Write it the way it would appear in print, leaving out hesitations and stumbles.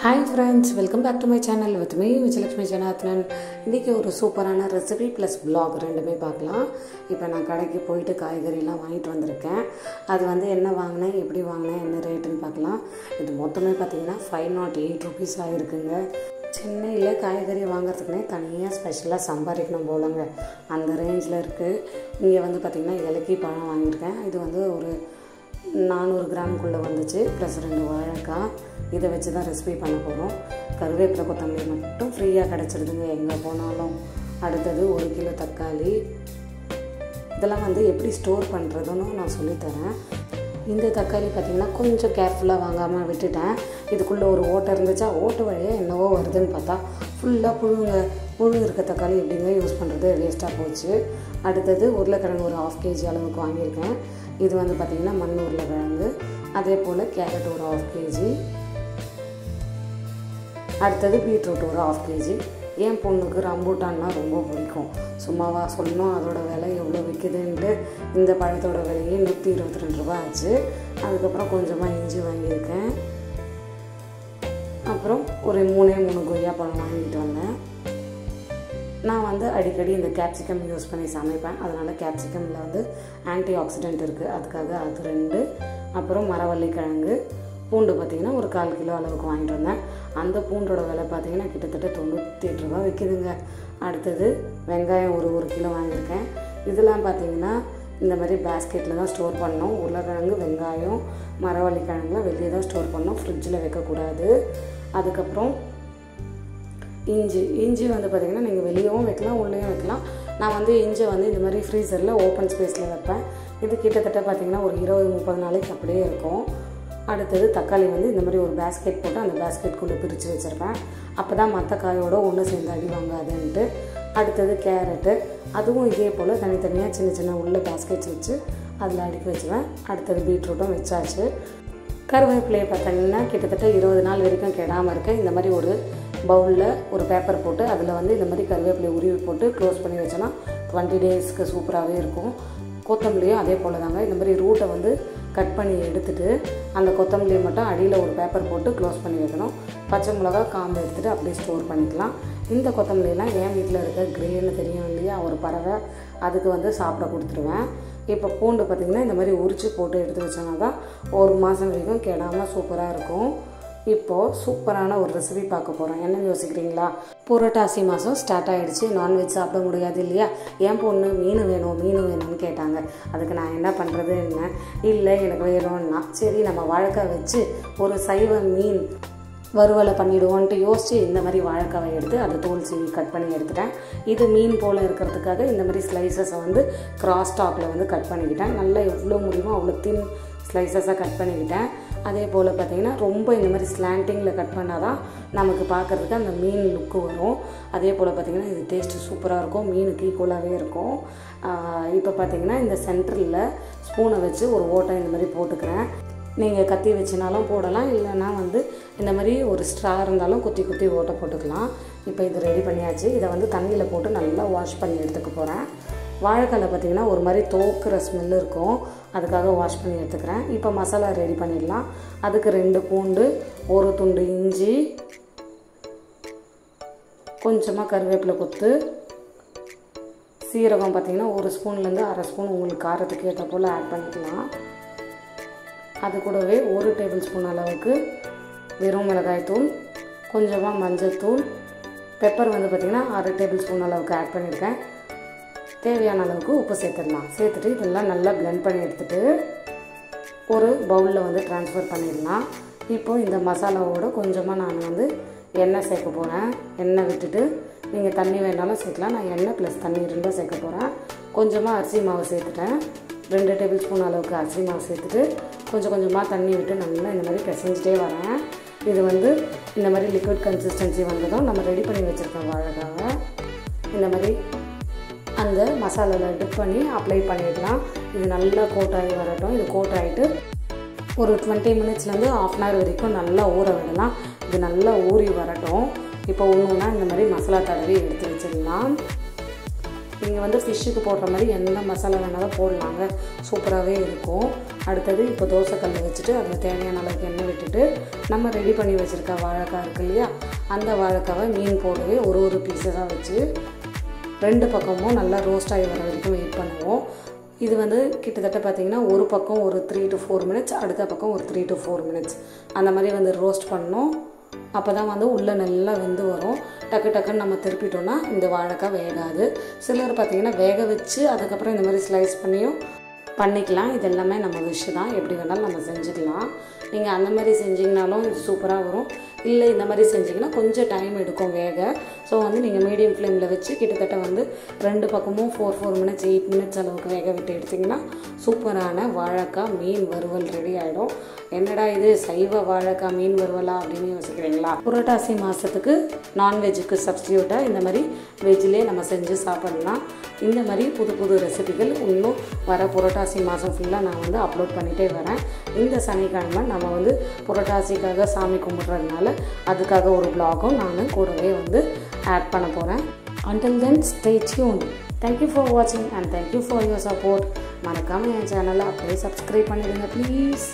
Hi friends, welcome back to my channel with me Vijayalakshmi Janathan. இன்னைக்கு ஒரு சூப்பரான recipe plus vlog ரெண்டுமே பார்க்கலாம். இப்போ நான் கடைக்கு போயிட்டு காய்கறிலாம் வாங்கிட்டு வந்திருக்கேன். அது வந்து என்ன வாங்கினேன், எப்படி வாங்கினேன், என்ன ரேட்டுன்னு பார்க்கலாம். இது மொத்தமே பார்த்தீங்கன்னா 508 rupees ஆகிருக்குங்க. சென்னையில் காய்கறி வாங்குறதுக்குனே தனியாக ஸ்பெஷலாக சம்பாதிக்கணும் போலங்க, அந்த ரேஞ்சில் இருக்குது. இங்கே வந்து பார்த்திங்கன்னா இலக்கி பழம் வாங்கியிருக்கேன். இது வந்து ஒரு 400 கிராமுக்குள்ளே வந்துச்சு, ப்ளஸ் 2 வாழைக்காய். இதை வச்சு தான் ரெசிபி பண்ண போகிறோம். கருவேப்பிலை கொத்தமல்லி மட்டும் ஃப்ரீயாக கிடச்சிடுதுங்க எங்கே போனாலும். அடுத்தது 1 கிலோ தக்காளி. இதெல்லாம் வந்து எப்படி ஸ்டோர் பண்ணுறதுன்னு நான் சொல்லித்தரேன். இந்த தக்காளி பார்த்திங்கன்னா கொஞ்சம் கேர்ஃபுல்லாக வாங்காமல் விட்டுட்டேன். இதுக்குள்ளே ஒரு ஓட்டை இருந்துச்சா, ஓட்டு வழியாக என்னவோ வருதுன்னு பார்த்தா ஃபுல்லாக புழு இருக்க தக்காளி எப்படிங்க யூஸ் பண்ணுறது, வேஸ்ட்டாக போச்சு. அடுத்தது உருளைக்கிழங்கு ஒரு 1/2 kg அளவுக்கு வாங்கியிருக்கேன். இது வந்து பார்த்திங்கன்னா மண் உருளைக்கிழங்கு. அதே போல் கேரட் ஒரு 1/2 kg. அடுத்தது பீட்ரூட் ஒரு 1/2 kg. என் பொண்ணுக்கு ரம்பூட்டான்னா ரொம்ப பிடிக்கும். சும்மாவா சொல்லணும், அதோட விலை எவ்வளோ விற்குதுன்ட்டு. இந்த பழத்தோட விலையே 122 ரூபா ஆச்சு. அதுக்கப்புறம் கொஞ்சமாக இஞ்சி வாங்கியிருக்கேன். அப்புறம் ஒரு 3 கொய்யா பழம் வாங்கிட்டு வந்தேன். நான் வந்து அடிக்கடி இந்த கேப்சிகம் யூஸ் பண்ணி சமைப்பேன். அதனால் கேப்சிகமில் வந்து ஆன்டி ஆக்சிடென்ட் இருக்குது, அதுக்காக அது 2. அப்புறம் மரவள்ளிக்கிழங்கு. பூண்டு பார்த்திங்கன்னா ஒரு 1/4 கிலோ அளவுக்கு வாங்கிட்டு வந்தேன். அந்த பூண்டோட விலை பார்த்திங்கன்னா கிட்டத்தட்ட 98 ரூபா விற்கிதுங்க. அடுத்தது வெங்காயம் ஒரு 1 கிலோ வாங்கியிருக்கேன். இதெல்லாம் பார்த்திங்கன்னா இந்த மாதிரி பேஸ்கெட்டில் தான் ஸ்டோர் பண்ணணும். உருளைக்கிழங்கு, வெங்காயம், மரவள்ளிக்கிழங்குலாம் வெளியே தான் ஸ்டோர் பண்ணணும், ஃப்ரிட்ஜில் வைக்கக்கூடாது. அதுக்கப்புறம் இஞ்சி வந்து பார்த்திங்கன்னா நீங்கள் வெளியவும் வைக்கலாம், உள்ளேயும் வைக்கலாம். நான் வந்து இஞ்சி வந்து இந்த மாதிரி ஃப்ரீசரில் ஓப்பன் ஸ்பேஸில் வைப்பேன். இது கிட்டத்தட்ட பார்த்திங்கன்னா ஒரு 20-30 நாளைக்கு அப்படியே இருக்கும். அடுத்தது தக்காளி வந்து இந்த மாதிரி ஒரு பேஸ்கெட் போட்டு அந்த பேஸ்கெட்குள்ளே பிரித்து வச்சுருப்பேன். அப்போ தான் மற்ற காயோடு ஒன்று சேர்ந்து அடி வாங்காதுன்ட்டு. அடுத்தது கேரட்டு, அதுவும் இதே போல் தனித்தனியாக சின்ன சின்ன உள்ள பேஸ்கெட்ஸ் வச்சு அதில் அடுக்கி வச்சுருவேன். அடுத்தது பீட்ரூட்டும் வச்சாச்சு. கருவேப்பிலையை பார்த்தீங்கன்னா கிட்டத்தட்ட 20 நாள் வரைக்கும் கெடாமல் இருக்க இந்த மாதிரி ஒரு பவுலில் ஒரு பேப்பர் போட்டு அதில் வந்து இந்த மாதிரி கருவேப்பிலையை உருவி போட்டு க்ளோஸ் பண்ணி வச்சோன்னா 20 டேஸ்க்கு சூப்பராகவே இருக்கும். கொத்தமல்லியும் அதே போல் தாங்க. இந்த மாதிரி ரூட்டை வந்து கட் பண்ணி எடுத்துகிட்டு அந்த கொத்தமல்லியை மட்டும் அடியில் ஒரு பேப்பர் போட்டு க்ளோஸ் பண்ணி வைக்கணும். பச்சை மிளகா காம்பு எடுத்துகிட்டு அப்படியே ஸ்டோர் பண்ணிக்கலாம். இந்த கொத்தமல்லியெல்லாம் என் வீட்டில் இருக்க கிரேன்னு தெரியும் இல்லையா, ஒரு பறவை, அதுக்கு வந்து சாப்பிட கொடுத்துருவேன். இப்போ பூண்டு பார்த்திங்கன்னா இந்த மாதிரி உரித்து போட்டு எடுத்து வச்சோன்னா தான் 1 மாதம் வரைக்கும் கெடாமல் சூப்பராக இருக்கும். இப்போது சூப்பரான ஒரு ரெசிபி பார்க்க போகிறோம். என்ன யோசிக்கிறீங்களா? புரட்டாசி மாதம் ஸ்டார்ட் ஆகிடுச்சு. நான்வெஜ் சாப்பிட முடியாது இல்லையா? என் பொண்ணு மீன் வேணும்னு கேட்டாங்க. அதுக்கு நான் என்ன பண்ணுறது, இல்லை எனக்கு வேணும்னா சரி நம்ம வாழைக்காய் வச்சு ஒரு சைவ மீன் வறுவலை பண்ணிவிடுவோன்ட்டு யோசித்து இந்த மாதிரி வாழைக்காவை எடுத்து அதை தோல் சீவி கட் பண்ணி எடுத்துட்டேன். இது மீன் போல் இருக்கிறதுக்காக இந்த மாதிரி ஸ்லைசஸை வந்து கிராஸ் டாப்பில் வந்து கட் பண்ணிக்கிட்டேன். நல்லா எவ்வளோ முடியுமோ அவ்வளோ தின் ஸ்லைசஸாக கட் பண்ணிக்கிட்டேன். அதே போல் பார்த்திங்கன்னா ரொம்ப இந்த மாதிரி ஸ்லாண்டிங்கில் கட் பண்ணால் தான் நமக்கு பார்க்குறதுக்கு அந்த மீன் லுக்கு வரும். அதே போல் பார்த்திங்கன்னா இது டேஸ்ட்டு சூப்பராக இருக்கும், மீனுக்கு ஈக்குவலாகவே இருக்கும். இப்போ பார்த்திங்கன்னா இந்த சென்டரில் ஸ்பூனை வச்சு ஒரு ஓட்டை இந்த மாதிரி போட்டுக்கிறேன். நீங்கள் கத்தி வச்சுனாலும் போடலாம், இல்லைன்னா வந்து இந்த மாதிரி ஒரு ஸ்ட்ரா இருந்தாலும் குத்தி ஓட்டை போட்டுக்கலாம். இப்போ இது ரெடி பண்ணியாச்சு. இதை வந்து தண்ணியில் போட்டு நல்லா வாஷ் பண்ணி எடுத்துக்க போகிறேன். வாழைக்காயில் பார்த்திங்கன்னா ஒரு மாதிரி தோக்குற ஸ்மெல் இருக்கும், அதுக்காக வாஷ் பண்ணி எடுத்துக்கிறேன். இப்போ மசாலா ரெடி பண்ணிடலாம். அதுக்கு 2 பூண்டு, 1 துண்டு இஞ்சி, கொஞ்சமாக கருவேப்பிலை கொத்து, சீரகம் பார்த்திங்கன்னா 1 ஸ்பூன்லேருந்து 1/2 ஸ்பூன் உங்களுக்கு காரத்துக்கு ஏற்ற போல் ஆட் பண்ணிக்கலாம். அது கூடவே 1 டேபிள் ஸ்பூன் அளவுக்கு வெறும் மிளகாய்த்தூள், கொஞ்சமாக மஞ்சள் தூள், பெப்பர் வந்து பார்த்திங்கன்னா 1/2 டேபிள் ஸ்பூன் அளவுக்கு ஆட் பண்ணியிருக்கேன். தேவையான அளவுக்கு உப்பு சேர்த்துட்டு இதெல்லாம் நல்லா பிளெண்ட் பண்ணி எடுத்துகிட்டு ஒரு பவுலில் வந்து ட்ரான்ஸ்ஃபர் பண்ணிடலாம். இப்போது இந்த மசாலாவோட கொஞ்சமாக நான் வந்து எண்ணெய் சேர்க்க போகிறேன். எண்ணெய் விட்டுட்டு நீங்கள் தண்ணி வேணாலும் சேர்க்கலாம். நான் எண்ணெய் ப்ளஸ் தண்ணி 2 சேர்க்க போகிறேன். கொஞ்சமாக அரிசி மாவு சேர்த்துட்டேன். 2 டேபிள் ஸ்பூன் அளவுக்கு அரிசி மாவு சேர்த்துட்டு கொஞ்சமாக தண்ணி விட்டு நல்லா இந்த மாதிரி பிசைஞ்சிட்டே வரேன். இது வந்து இந்த மாதிரி லிக்விட் கன்சிஸ்டன்சி வந்ததும் நம்ம ரெடி பண்ணி வச்சுருக்கோம் வாழைக்காவை இந்த மாதிரி அந்த மசாலாவில் டிப் பண்ணி அப்ளை பண்ணிடலாம். இது நல்லா கோட் ஆகி வரட்டும். இது கோட் ஆகிட்டு ஒரு 20 மினிட்ஸ்லேருந்து 1/2 hour வரைக்கும் நல்லா ஊற விடலாம். இது நல்லா ஊறி வரட்டும். இப்போ ஒன்றுனா இந்த மாதிரி மசாலா தடவி எடுத்து வச்சிடலாம். நீங்கள் வந்து ஃபிஷ்ஷுக்கு போடுற மாதிரி எந்த மசாலா வேணாலும் போடலாங்க, சூப்பராகவே இருக்கும். அடுத்தது இப்போ தோசைக்கல்லை வச்சுட்டு அதில் தேவையான அளவுக்கு எண்ணெய் விட்டுட்டு நம்ம ரெடி பண்ணி வச்சுருக்க வாழைக்காய் இருக்குது இல்லையா, அந்த வாழைக்காவை மீன் போடவே ஒரு பீஸஸாக வச்சு 2 பக்கமும் நல்லா ரோஸ்ட் ஆகி வர வரைக்கும் வெயிட் பண்ணுவோம். இது வந்து கிட்டத்தட்ட பார்த்திங்கன்னா ஒரு பக்கம் ஒரு 3 to 4 மினிட்ஸ், அடுத்த பக்கம் ஒரு 3 to 4 மினிட்ஸ் அந்த மாதிரி வந்து ரோஸ்ட் பண்ணணும். அப்போ தான் வந்து உள்ளே நல்லா வெந்து வரும். டக்குன்னு நம்ம திருப்பிட்டோன்னா இந்த வாழைக்காய் வேகாது. சிலர் பார்த்திங்கன்னா வேக வச்சு அதுக்கப்புறம் இந்த மாதிரி ஸ்லைஸ் பண்ணிக்கலாம். இது எல்லாமே நம்ம விஷ் தான், எப்படி வேணாலும் நம்ம செஞ்சுக்கலாம். நீங்கள் அந்த மாதிரி செஞ்சிங்கனாலும் இது சூப்பராக வரும். இல்லை இந்த மாதிரி செஞ்சிங்கன்னா கொஞ்சம் டைம் எடுக்கும் வேக. ஸோ வந்து நீங்கள் மீடியம் ஃப்ளேமில் வச்சு கிட்டத்தட்ட வந்து 2 பக்கமும் 4 மினிட்ஸ் 8 மினிட்ஸ் அளவுக்கு வேக விட்டு எடுத்திங்கன்னா சூப்பரான வாழைக்காய் மீன் வறுவல் ரெடி ஆகிடும். என்னடா இது சைவ வாழைக்காய் மீன் வறுவலா அப்படின்னு யோசிக்கிறீங்களா? புரட்டாசி மாதத்துக்கு நான்வெஜ்ஜுக்கு சப்ஸ்டியூட்டாக இந்த மாதிரி வெஜ்லேயே நம்ம செஞ்சு சாப்பிடலாம். இந்த மாதிரி புது ரெசிபிகள் இன்னும் வர புரட்டாசி மாதம் ஃபுல்லாக நான் வந்து அப்லோட் பண்ணிகிட்டே வரேன். இந்த சனிக்கிழமை நம்ம வந்து புரட்டாசிக்காக சாமி கும்பிட்றதுனால அதுக்காக ஒரு vlog-ம் நான் கூடவே வந்து ஆட் பண்ண போகிறேன். Until then, stay tuned. Thank you for watching and thank you for your support. மறக்காமல் என் சேனலை அப்படியே சப்ஸ்கிரைப் பண்ணிடுங்க ப்ளீஸ்.